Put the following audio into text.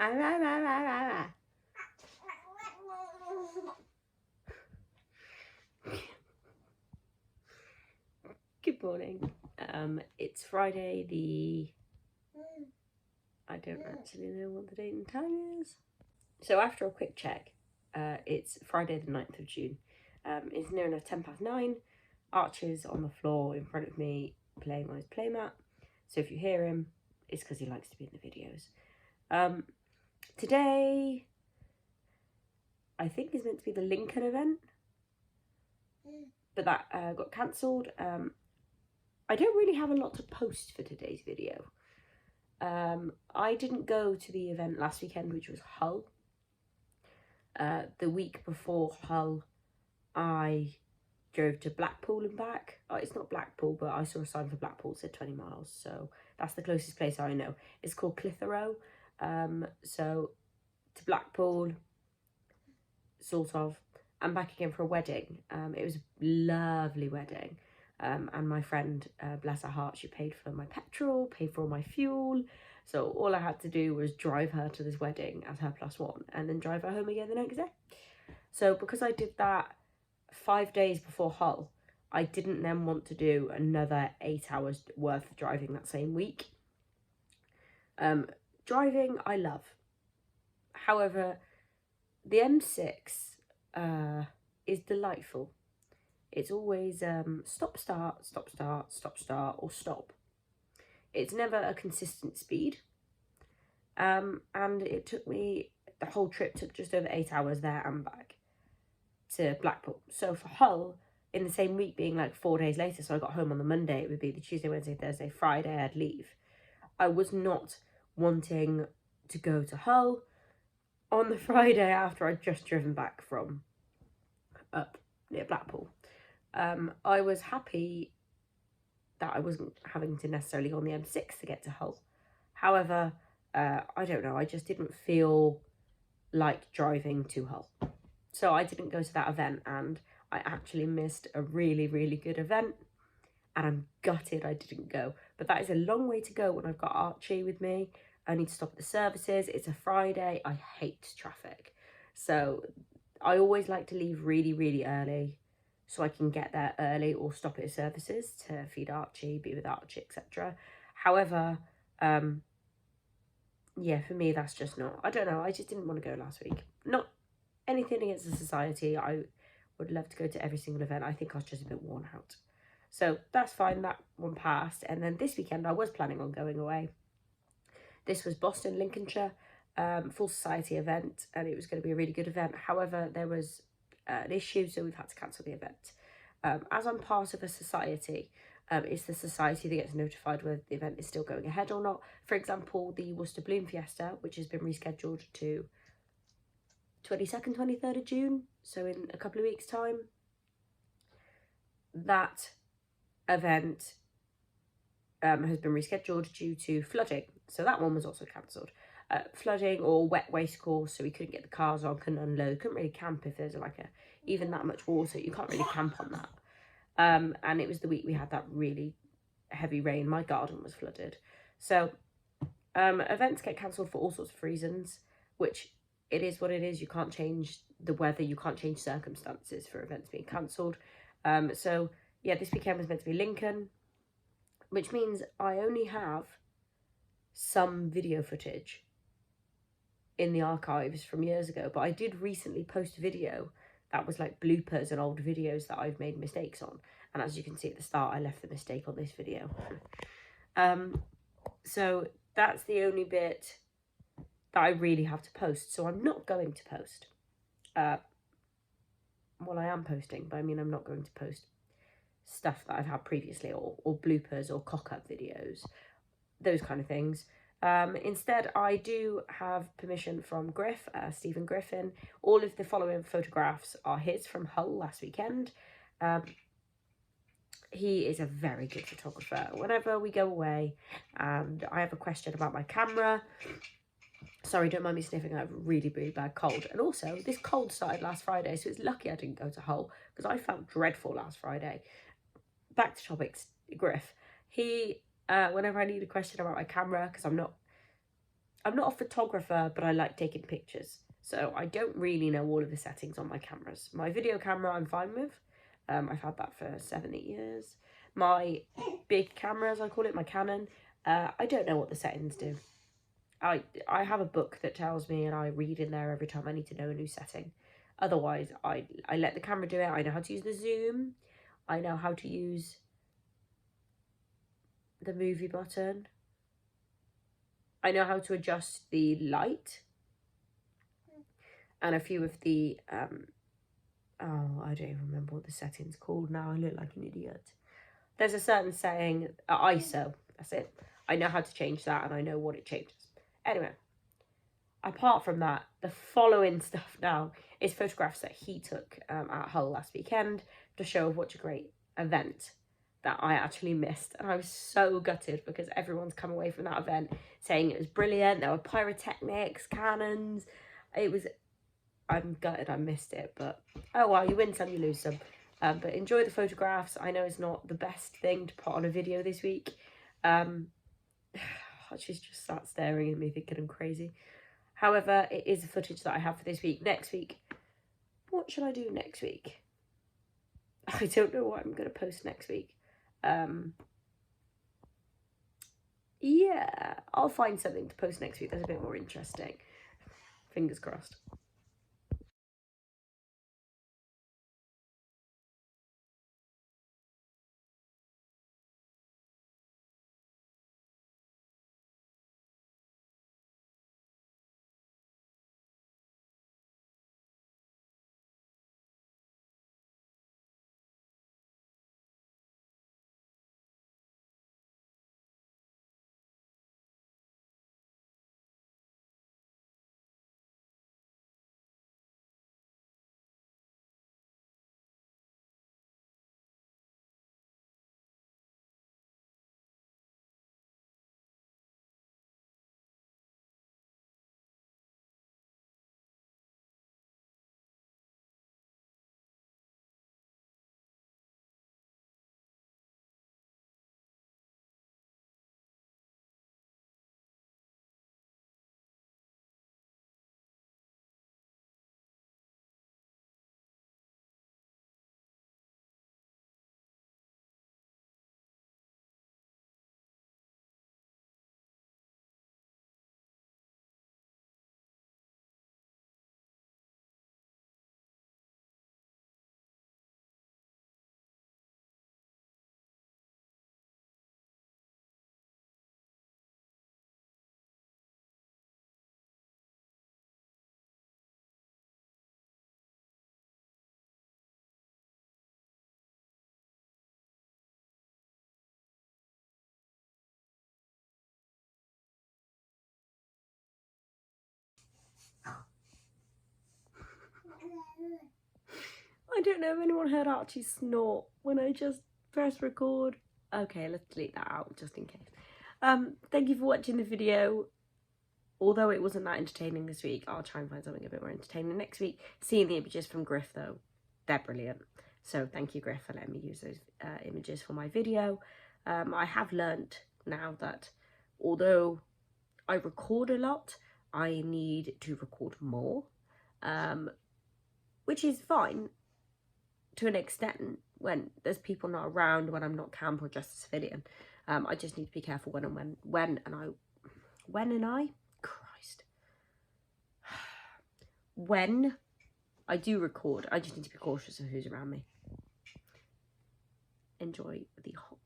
Good morning. It's Friday I don't actually know what the date and time is. So after a quick check, it's Friday the 9th of June. It's near enough 9:10. Archie's on the floor in front of me playing on his playmat. So if you hear him, it's because he likes to be in the videos. Today, I think is meant to be the Lincoln event, but that got cancelled. I don't really have a lot to post for today's video. I didn't go to the event last weekend, which was Hull. The week before Hull, I drove to Blackpool and back. Oh, it's not Blackpool, but I saw a sign for Blackpool, it said 20 miles. So that's the closest place I know. It's called Clitheroe. So to Blackpool, sort of, and back again for a wedding. It was a lovely wedding. And my friend, bless her heart, she paid for my petrol, paid for all my fuel. So all I had to do was drive her to this wedding as her +1 and then drive her home again the next day. So because I did that 5 days before Hull, I didn't then want to do another 8 hours worth of driving that same week. Driving, I love. However, the M6 is delightful. It's always stop, start, stop, start, stop, start, or stop. It's never a consistent speed. And it took me, the whole trip took just over 8 hours there and back to Blackpool. So for Hull, in the same week being like 4 days later, so I got home on the Monday, it would be the Tuesday, Wednesday, Thursday, Friday I'd leave. I was not wanting to go to Hull on the Friday after I'd just driven back from up near Blackpool. I was happy that I wasn't having to necessarily go on the M6 to get to Hull. However, I don't know, I just didn't feel like driving to Hull. So I didn't go to that event, and I actually missed a really, really good event, and I'm gutted I didn't go. But that is a long way to go when I've got Archie with me. I need to stop at the services. It's a Friday. I hate traffic. So I always like to leave really, really early so I can get there early or stop at services to feed Archie, be with Archie, etc. However, yeah, for me, that's just not, I don't know, I just didn't want to go last week. Not anything against the society. I would love to go to every single event. I think I was just a bit worn out. So that's fine, that one passed. And then this weekend, I was planning on going away. This was Boston, Lincolnshire, full society event, and it was going to be a really good event. However, there was an issue, so we've had to cancel the event. As I'm part of a society, it's the society that gets notified whether the event is still going ahead or not. For example, the Worcester Bloom Fiesta, which has been rescheduled to 22nd, 23rd of June, so in a couple of weeks' time. That event has been rescheduled due to flooding, so that one was also cancelled. Flooding or wet waste course, so we couldn't get the cars on, couldn't unload, couldn't really camp if there's like even that much water. You can't really camp on that. And it was the week we had that really heavy rain. My garden was flooded. So events get cancelled for all sorts of reasons, which it is what it is. You can't change the weather, you can't change circumstances for events being cancelled. So yeah, this weekend was meant to be Lincoln, which means I only have some video footage in the archives from years ago, but I did recently post a video that was like bloopers and old videos that I've made mistakes on, and as you can see at the start, I left the mistake on this video. So that's the only bit that I really have to post, so I'm not going to post. Well, I am posting, but I mean I'm not going to post stuff that I've had previously, or bloopers or cock-up videos, those kind of things. Instead, I do have permission from Griff, Stephen Griffin. All of the following photographs are his from Hull last weekend. He is a very good photographer. Whenever we go away and I have a question about my camera, sorry, don't mind me sniffing, I have a really, really bad cold. And also, this cold started last Friday, so it's lucky I didn't go to Hull, because I felt dreadful last Friday. Back to topics, Griff. He, whenever I need a question about my camera, because I'm not a photographer, but I like taking pictures. So I don't really know all of the settings on my cameras. My video camera I'm fine with. I've had that for 7-8 years. My big camera, as I call it, my Canon, I don't know what the settings do. I have a book that tells me, and I read in there every time I need to know a new setting. Otherwise, I let the camera do it. I know how to use the zoom. I know how to use the movie button. I know how to adjust the light. And a few of the, oh, I don't even remember what the setting's called now. I look like an idiot. There's a certain setting, ISO, that's it. I know how to change that, and I know what it changes. Anyway, apart from that, the following stuff now is photographs that he took at Hull last weekend to show what a great event that I actually missed. And I was so gutted because everyone's come away from that event saying it was brilliant. There were pyrotechnics, cannons. I'm gutted I missed it, but oh well, you win some, you lose some. But enjoy the photographs. I know it's not the best thing to put on a video this week. She's just sat staring at me thinking I'm crazy. However, it is the footage that I have for this week. Next week, what should I do next week? I don't know what I'm going to post next week. Yeah, I'll find something to post next week that's a bit more interesting. Fingers crossed. I don't know if anyone heard Archie snort when I just pressed record. Okay, let's delete that out just in case. Thank you for watching the video. Although it wasn't that entertaining this week, I'll try and find something a bit more entertaining next week. Seeing the images from Griff, though, they're brilliant. So thank you, Griff, for letting me use those images for my video. I have learnt now that although I record a lot, I need to record more, which is fine to an extent when there's people not around, when I'm not camp or just a civilian. I just need to be careful when I do record. I just need to be cautious of who's around me. Enjoy the hot